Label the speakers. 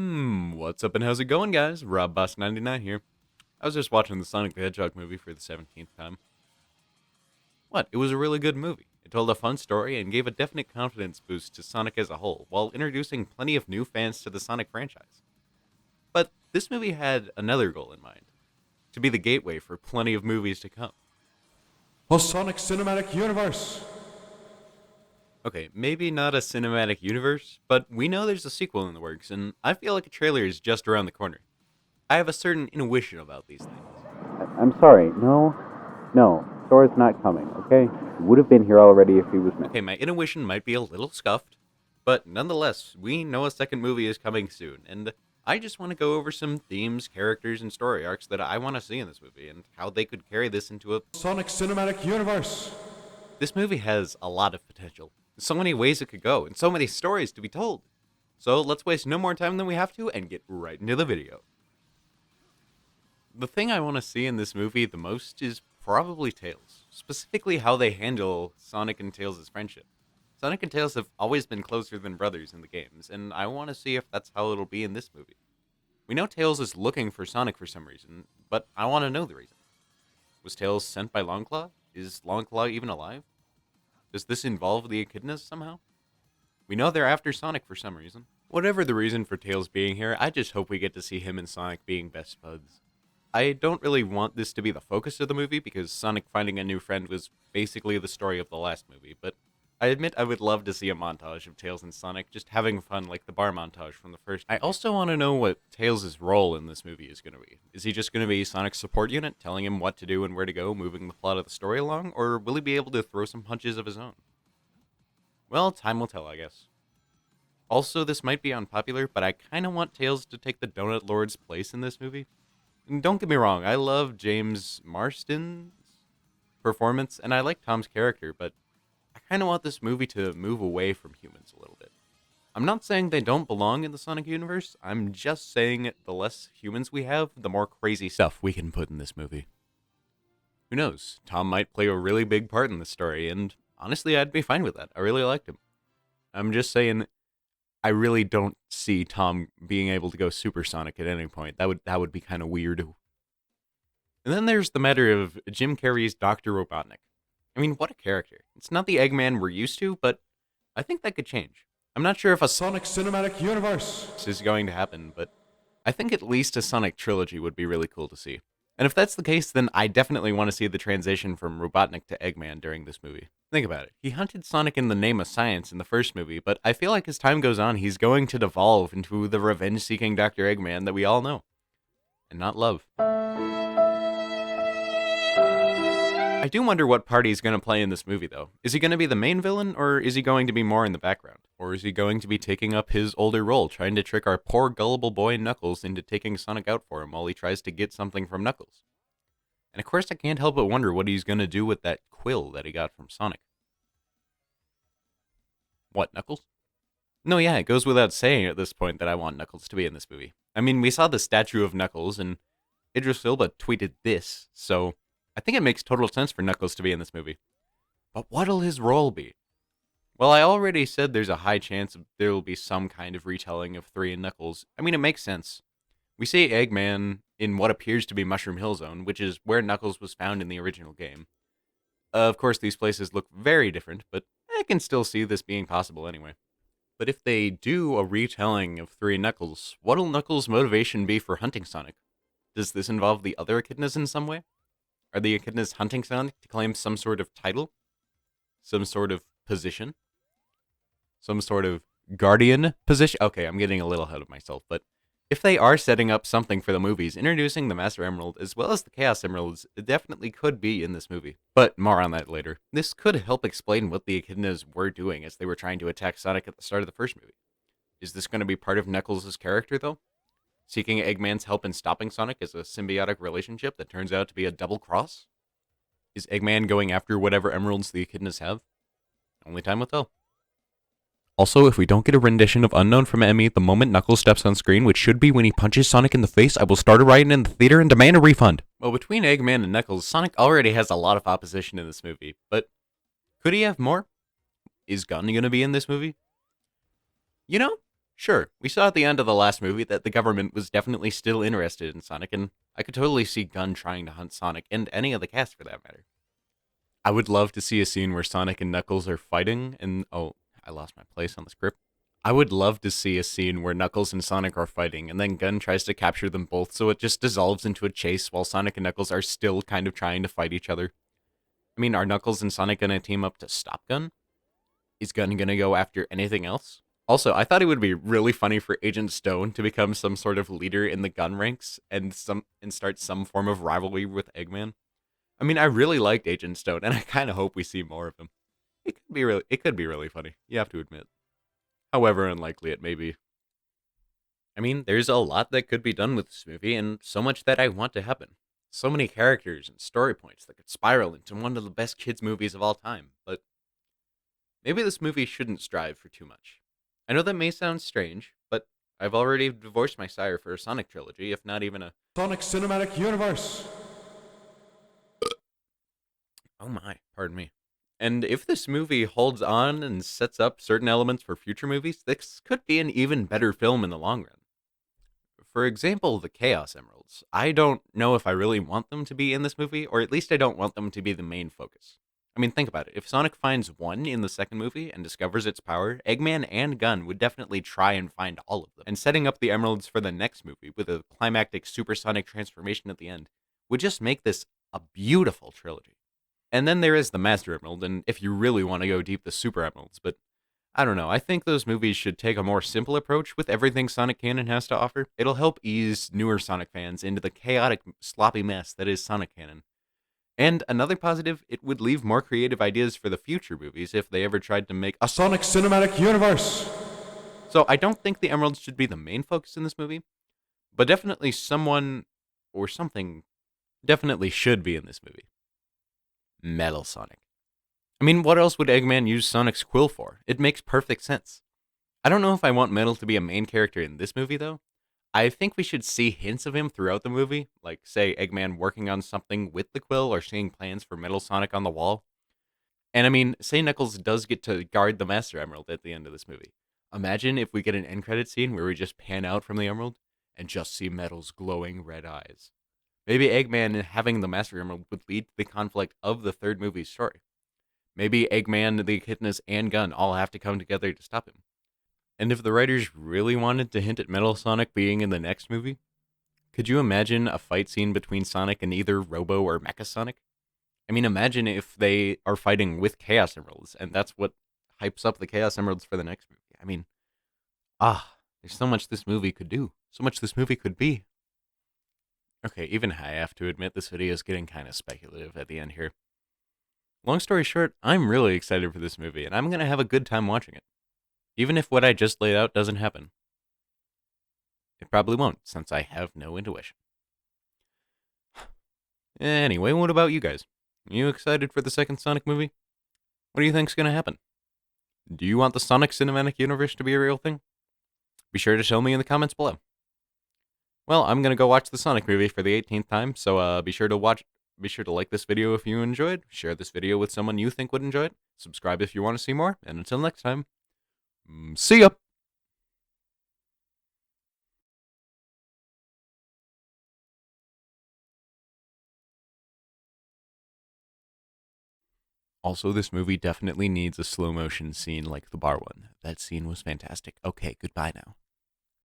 Speaker 1: What's up and how's it going, guys? RobBoss99 here. I was just watching the Sonic the Hedgehog movie for the 17th time. What? It was a really good movie. It told a fun story and gave a definite confidence boost to Sonic as a whole, while introducing plenty of new fans to the Sonic franchise. But this movie had another goal in mind, to be the gateway for plenty of movies to come.
Speaker 2: The Sonic Cinematic Universe!
Speaker 1: Okay, maybe not a cinematic universe, but we know there's a sequel in the works, and I feel like a trailer is just around the corner. I have a certain intuition about these things.
Speaker 3: I'm sorry. No. Sora's not coming, okay? He would have been here already if he was meant.
Speaker 1: Okay, my intuition might be a little scuffed, but nonetheless, we know a second movie is coming soon, and I just want to go over some themes, characters, and story arcs that I want to see in this movie, and how they could carry this into a...
Speaker 2: Sonic Cinematic Universe!
Speaker 1: This movie has a lot of potential. There's so many ways it could go, and so many stories to be told. So let's waste no more time than we have to, and get right into the video. The thing I want to see in this movie the most is probably Tails. Specifically how they handle Sonic and Tails' friendship. Sonic and Tails have always been closer than brothers in the games, and I want to see if that's how it'll be in this movie. We know Tails is looking for Sonic for some reason, but I want to know the reason. Was Tails sent by Longclaw? Is Longclaw even alive? Does this involve the echidnas somehow? We know they're after Sonic for some reason. Whatever the reason for Tails being here, I just hope we get to see him and Sonic being best buds. I don't really want this to be the focus of the movie because Sonic finding a new friend was basically the story of the last movie, but I admit I would love to see a montage of Tails and Sonic just having fun like the bar montage from the first. I also want to know what Tails' role in this movie is going to be. Is he just going to be Sonic's support unit, telling him what to do and where to go, moving the plot of the story along, or will he be able to throw some punches of his own? Well, time will tell, I guess. Also, this might be unpopular, but I kind of want Tails to take the Donut Lord's place in this movie. And don't get me wrong, I love James Marsden's performance, and I like Tom's character, but I kind of want this movie to move away from humans a little bit. I'm not saying they don't belong in the Sonic universe, I'm just saying the less humans we have, the more crazy stuff we can put in this movie. Who knows, Tom might play a really big part in the story, and honestly, I'd be fine with that. I really liked him. I'm just saying, I really don't see Tom being able to go supersonic at any point. That would be kind of weird. And then there's the matter of Jim Carrey's Dr. Robotnik. I mean, what a character. It's not the Eggman we're used to, but I think that could change. I'm not sure if a
Speaker 2: Sonic Cinematic Universe!
Speaker 1: is going to happen, but I think at least a Sonic trilogy would be really cool to see. And if that's the case, then I definitely want to see the transition from Robotnik to Eggman during this movie. Think about it. He hunted Sonic in the name of science in the first movie, but I feel like as time goes on, he's going to devolve into the revenge-seeking Dr. Eggman that we all know. And not love. I do wonder what part he's going to play in this movie, though. Is he going to be the main villain, or is he going to be more in the background? Or is he going to be taking up his older role, trying to trick our poor gullible boy Knuckles into taking Sonic out for him while he tries to get something from Knuckles? And of course, I can't help but wonder what he's going to do with that quill that he got from Sonic. What, Knuckles? No, yeah, it goes without saying at this point that I want Knuckles to be in this movie. I mean, we saw the statue of Knuckles, and Idris Elba tweeted this, so I think it makes total sense for Knuckles to be in this movie. But what'll his role be? Well, I already said there's a high chance there will be some kind of retelling of 3 and Knuckles. I mean, it makes sense. We see Eggman in what appears to be Mushroom Hill Zone, which is where Knuckles was found in the original game. Of course, these places look very different, but I can still see this being possible anyway. But if they do a retelling of 3 Knuckles, what'll Knuckles' motivation be for hunting Sonic? Does this involve the other echidnas in some way? Are the echidnas hunting Sonic to claim some sort of title? Some sort of position? Some sort of guardian position? Okay, I'm getting a little ahead of myself, but if they are setting up something for the movies, introducing the Master Emerald as well as the Chaos Emeralds definitely could be in this movie. But more on that later. This could help explain what the echidnas were doing as they were trying to attack Sonic at the start of the first movie. Is this going to be part of Knuckles' character, though? Seeking Eggman's help in stopping Sonic as a symbiotic relationship that turns out to be a double cross? Is Eggman going after whatever emeralds the echidnas have? Only time will tell. Also, if we don't get a rendition of Unknown from Emmy the moment Knuckles steps on screen, which should be when he punches Sonic in the face, I will start a riot in the theater and demand a refund. Well, between Eggman and Knuckles, Sonic already has a lot of opposition in this movie, but could he have more? Is Gunn going to be in this movie? You know, Sure, we saw at the end of the last movie that the government was definitely still interested in Sonic, and I could totally see Gunn trying to hunt Sonic, and any of the cast for that matter. I would love to see a scene where Sonic and Knuckles are fighting, and oh, I lost my place on the script. I would love to see a scene where Knuckles and Sonic are fighting, and then Gunn tries to capture them both, so it just dissolves into a chase while Sonic and Knuckles are still kind of trying to fight each other. I mean, are Knuckles and Sonic gonna team up to stop Gunn? Is Gunn gonna go after anything else? Also, I thought it would be really funny for Agent Stone to become some sort of leader in the gun ranks and start some form of rivalry with Eggman. I mean, I really liked Agent Stone, and I kind of hope we see more of him. It could be really funny. You have to admit. However unlikely it may be. I mean, there's a lot that could be done with this movie, and so much that I want to happen. So many characters and story points that could spiral into one of the best kids' movies of all time. But maybe this movie shouldn't strive for too much. I know that may sound strange, but I've already divorced my sire for a Sonic trilogy, if not even a.
Speaker 2: Sonic Cinematic Universe.
Speaker 1: Oh my, pardon me. And if this movie holds on and sets up certain elements for future movies, this could be an even better film in the long run. For example, the Chaos Emeralds. I don't know if I really want them to be in this movie, or at least I don't want them to be the main focus. I mean, think about it. If Sonic finds one in the second movie and discovers its power, Eggman and Gunn would definitely try and find all of them. And setting up the emeralds for the next movie with a climactic supersonic transformation at the end would just make this a beautiful trilogy. And then there is the Master Emerald, and if you really want to go deep, the Super Emeralds, but I don't know. I think those movies should take a more simple approach with everything Sonic canon has to offer. It'll help ease newer Sonic fans into the chaotic, sloppy mess that is Sonic canon. And another positive, it would leave more creative ideas for the future movies if they ever tried to make a.
Speaker 2: Sonic Cinematic Universe.
Speaker 1: So I don't think the emeralds should be the main focus in this movie, but definitely someone or something definitely should be in this movie. Metal Sonic. I mean, what else would Eggman use Sonic's quill for? It makes perfect sense. I don't know if I want Metal to be a main character in this movie, though. I think we should see hints of him throughout the movie, like, say, Eggman working on something with the quill or seeing plans for Metal Sonic on the wall. And I mean, say Knuckles does get to guard the Master Emerald at the end of this movie. Imagine if we get an end credit scene where we just pan out from the Emerald and just see Metal's glowing red eyes. Maybe Eggman having the Master Emerald would lead to the conflict of the third movie's story. Maybe Eggman, the Echidnas, and Gunn all have to come together to stop him. And if the writers really wanted to hint at Metal Sonic being in the next movie, could you imagine a fight scene between Sonic and either Robo or Mecha Sonic? I mean, imagine if they are fighting with Chaos Emeralds, and that's what hypes up the Chaos Emeralds for the next movie. I mean, there's so much this movie could do, so much this movie could be. Okay, even I have to admit this video is getting kind of speculative at the end here. Long story short, I'm really excited for this movie, and I'm going to have a good time watching it. Even if what I just laid out doesn't happen. It probably won't, since I have no intuition. Anyway, what about you guys? Are you excited for the second Sonic movie? What do you think's going to happen? Do you want the Sonic Cinematic Universe to be a real thing? Be sure to tell me in the comments below. Well, I'm going to go watch the Sonic movie for the 18th time, so be sure to like this video if you enjoyed, share this video with someone you think would enjoy it, subscribe if you want to see more, and until next time, see ya! Also, this movie definitely needs a slow motion scene like the bar one. That scene was fantastic. Okay, goodbye now.